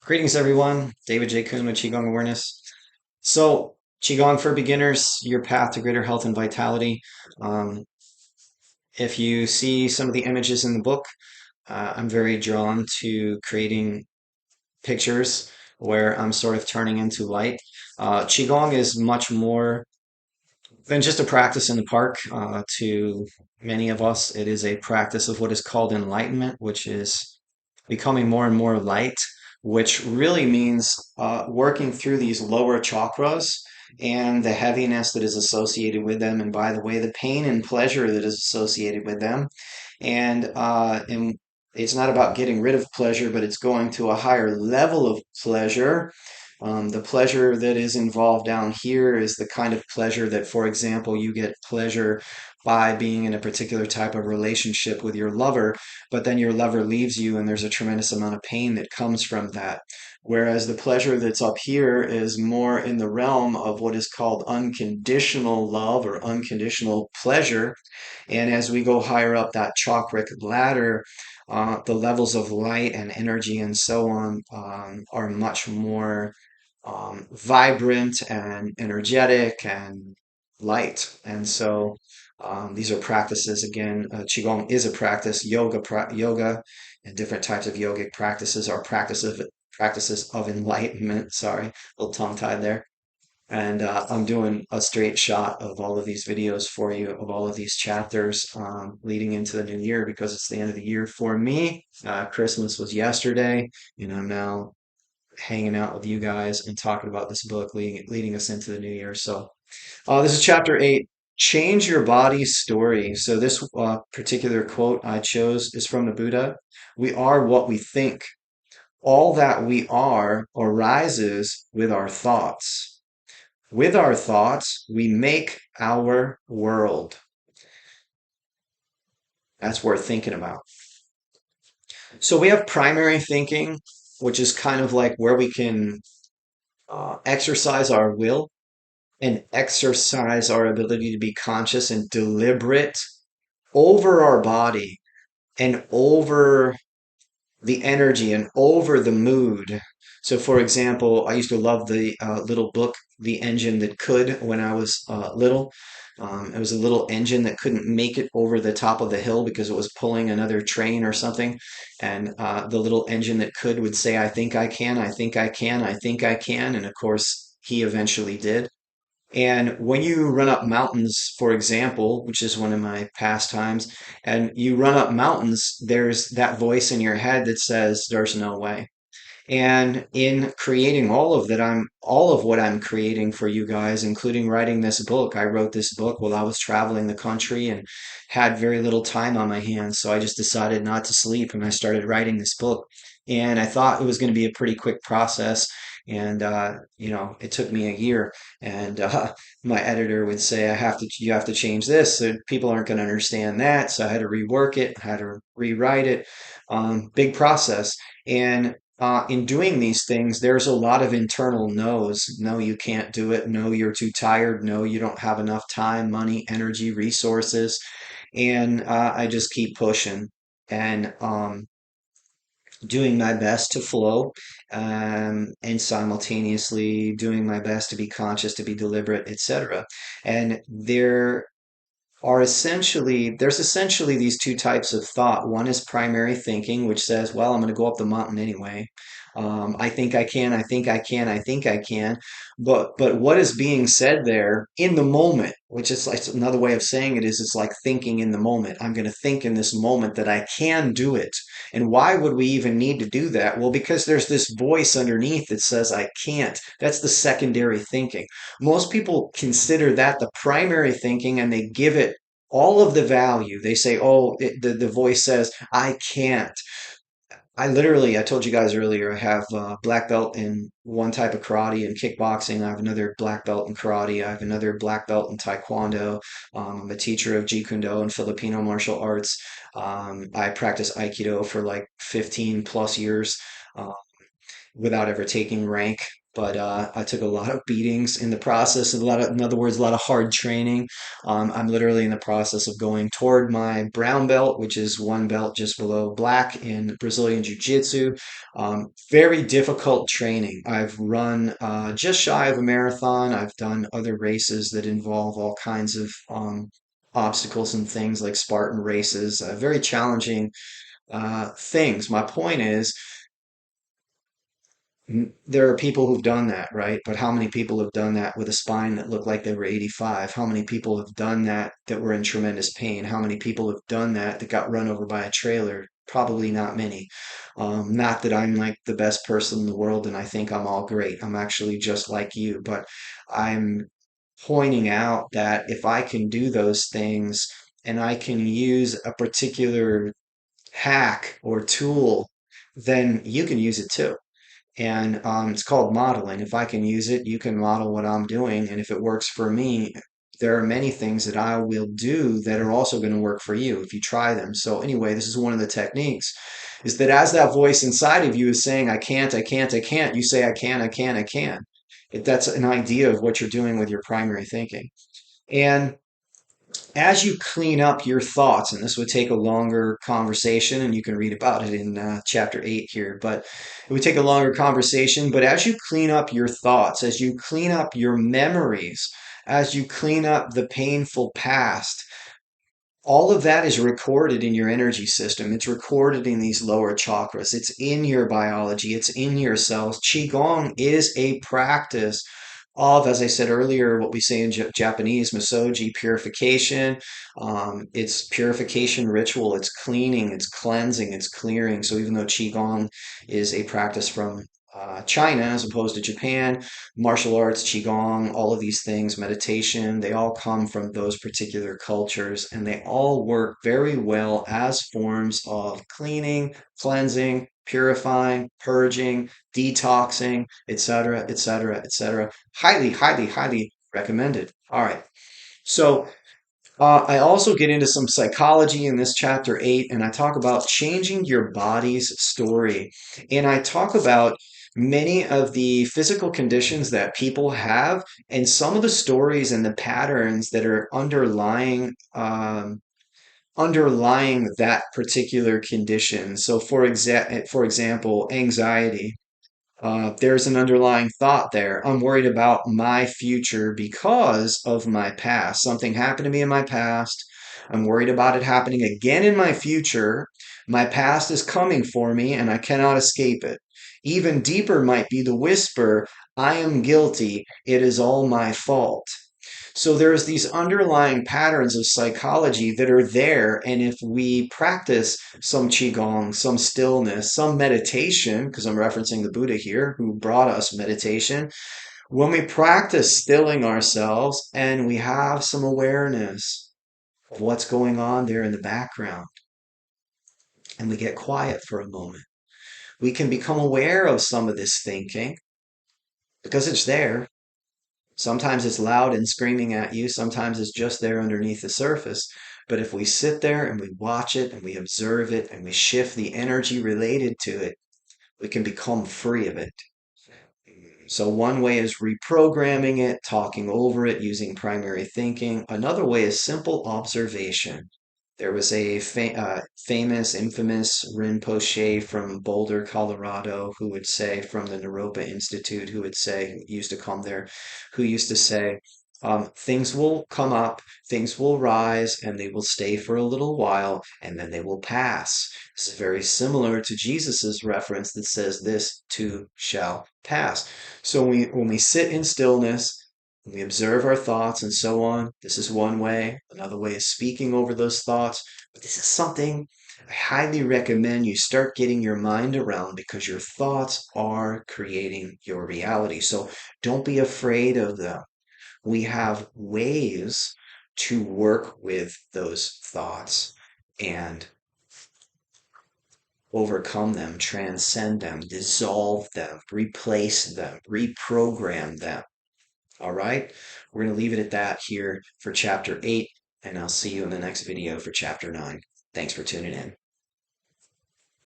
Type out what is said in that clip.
Greetings, everyone. David J Coon with Qigong Awareness. So, Qigong for beginners, your path to greater health and vitality. Um, if you see some of the images in the book, I'm very drawn to creating pictures where I'm sort of turning into light. Qigong is much more than just a practice in the park. To many of us, it is a practice of what is called enlightenment, which is becoming more and more light, which really means working through these lower chakras and the heaviness that is associated with them, and by the way, the pain and pleasure that is associated with them. And it's not about getting rid of pleasure, but it's going to a higher level of pleasure. The pleasure that is involved down here is the kind of pleasure that, for example, you get pleasure by being in a particular type of relationship with your lover, but then your lover leaves you and there's a tremendous amount of pain that comes from that. Whereas the pleasure that's up here is more in the realm of what is called unconditional love or unconditional pleasure. And as we go higher up that chakric ladder, the levels of light and energy and so on are much more vibrant and energetic and light. And so these are practices. Again, Qigong is a practice. Yoga and different types of yogic practices are practices of enlightenment. Sorry, a little tongue tied there. And I'm doing a straight shot of all of these videos for you, of all of these chapters leading into the new year because it's the end of the year for me. Christmas was yesterday, and I'm now hanging out with you guys and talking about this book leading us into the new year. So, this is chapter 8. Change your body's story. So, this particular quote I chose is from the Buddha. We are what we think. All that we are arises with our thoughts. With our thoughts, we make our world. That's worth thinking about. So we have primary thinking, which is kind of like where we can exercise our will and exercise our ability to be conscious and deliberate over our body and over the energy and over the mood. So, for example, I used to love the little book, The Engine That Could, when I was little. It was a little engine that couldn't make it over the top of the hill because it was pulling another train or something. And the little engine that could would say, I think I can, I think I can, I think I can. And of course, he eventually did. And when you run up mountains, for example, which is one of my pastimes, and you run up mountains, there's that voice in your head that says, there's no way. And in creating all of what I'm creating for you guys, including writing this book, I wrote this book while I was traveling the country and had very little time on my hands. So I just decided not to sleep and I started writing this book. And I thought it was going to be a pretty quick process. And, it took me a year. And my editor would say, you have to change this. So people aren't going to understand that. So I had to rework it, I had to rewrite it. Big process. And in doing these things, there's a lot of internal no's. No, you can't do it. No, you're too tired. No, you don't have enough time, money, energy, resources. And I just keep pushing and doing my best to flow and simultaneously doing my best to be conscious, to be deliberate, etc. And there's essentially these two types of thought. One is primary thinking, which says, well, I'm going to go up the mountain anyway. I think I can, I think I can, I think I can. But what is being said there in the moment, which is like another way of saying it is it's like thinking in the moment. I'm going to think in this moment that I can do it. And why would we even need to do that? Well, because there's this voice underneath that says I can't. That's the secondary thinking. Most people consider that the primary thinking and they give it all of the value. They say, oh, the voice says, I can't. I told you guys earlier, I have black belt in one type of karate and kickboxing. I have another black belt in karate. I have another black belt in taekwondo. I'm a teacher of Jeet Kune Do and Filipino martial arts. I practice Aikido for like 15 plus years. Uh, Without ever taking rank. but I took a lot of beatings in the process, in other words, a lot of hard training. I'm literally in the process of going toward my brown belt, which is one belt just below black in Brazilian Jiu-Jitsu. Very difficult training. I've run just shy of a marathon. I've done other races that involve all kinds of obstacles and things like Spartan races, very challenging things. My point is, there are people who've done that, right? But how many people have done that with a spine that looked like they were 85? How many people have done that that were in tremendous pain? How many people have done that that got run over by a trailer? Probably not many. Not that I'm like the best person in the world and I think I'm all great. I'm actually just like you, but I'm pointing out that if I can do those things and I can use a particular hack or tool, then you can use it too. And it's called modeling. If I can use it, you can model what I'm doing. And if it works for me, there are many things that I will do that are also going to work for you if you try them. So, anyway, this is one of the techniques is that as that voice inside of you is saying, I can't, I can't, I can't, you say, I can, I can, I can. That's an idea of what you're doing with your primary thinking. And as you clean up your thoughts, and this would take a longer conversation, and you can read about it in chapter 8 here, but it would take a longer conversation. But as you clean up your thoughts, as you clean up your memories, as you clean up the painful past, all of that is recorded in your energy system. It's recorded in these lower chakras. It's in your biology. It's in your cells. Qigong is a practice of, as I said earlier, what we say in Japanese, masoji, purification. It's purification ritual. It's cleaning, it's cleansing, it's clearing. So even though Qigong is a practice from China as opposed to Japan, martial arts, Qigong, all of these things, meditation, they all come from those particular cultures and they all work very well as forms of cleaning, cleansing, purifying, purging, detoxing, etc., etc., etc. Highly, highly, highly recommended. All right. So I also get into some psychology in this chapter 8, and I talk about changing your body's story. And I talk about many of the physical conditions that people have, and some of the stories and the patterns that are underlying that particular condition. So, for example, anxiety. There's an underlying thought there. I'm worried about my future because of my past. Something happened to me in my past. I'm worried about it happening again in my future. My past is coming for me and I cannot escape it. Even deeper might be the whisper, I am guilty. It is all my fault. So there's these underlying patterns of psychology that are there. And if we practice some Qigong, some stillness, some meditation, because I'm referencing the Buddha here who brought us meditation, when we practice stilling ourselves and we have some awareness of what's going on there in the background and we get quiet for a moment, we can become aware of some of this thinking because it's there. Sometimes it's loud and screaming at you. Sometimes it's just there underneath the surface. But if we sit there and we watch it and we observe it and we shift the energy related to it, we can become free of it. So one way is reprogramming it, talking over it, using primary thinking. Another way is simple observation. There was a famous, infamous Rinpoche from Boulder, Colorado, who would say, from the Naropa Institute, who would say, who used to come there, who used to say, things will come up, things will rise, and they will stay for a little while, and then they will pass. This is very similar to Jesus's reference that says, "This too shall pass." So when we sit in stillness, we observe our thoughts and so on. This is one way. Another way is speaking over those thoughts. But this is something I highly recommend you start getting your mind around because your thoughts are creating your reality. So don't be afraid of them. We have ways to work with those thoughts and overcome them, transcend them, dissolve them, replace them, reprogram them. All right, we're going to leave it at that here for chapter 8, and I'll see you in the next video for chapter 9. Thanks for tuning in.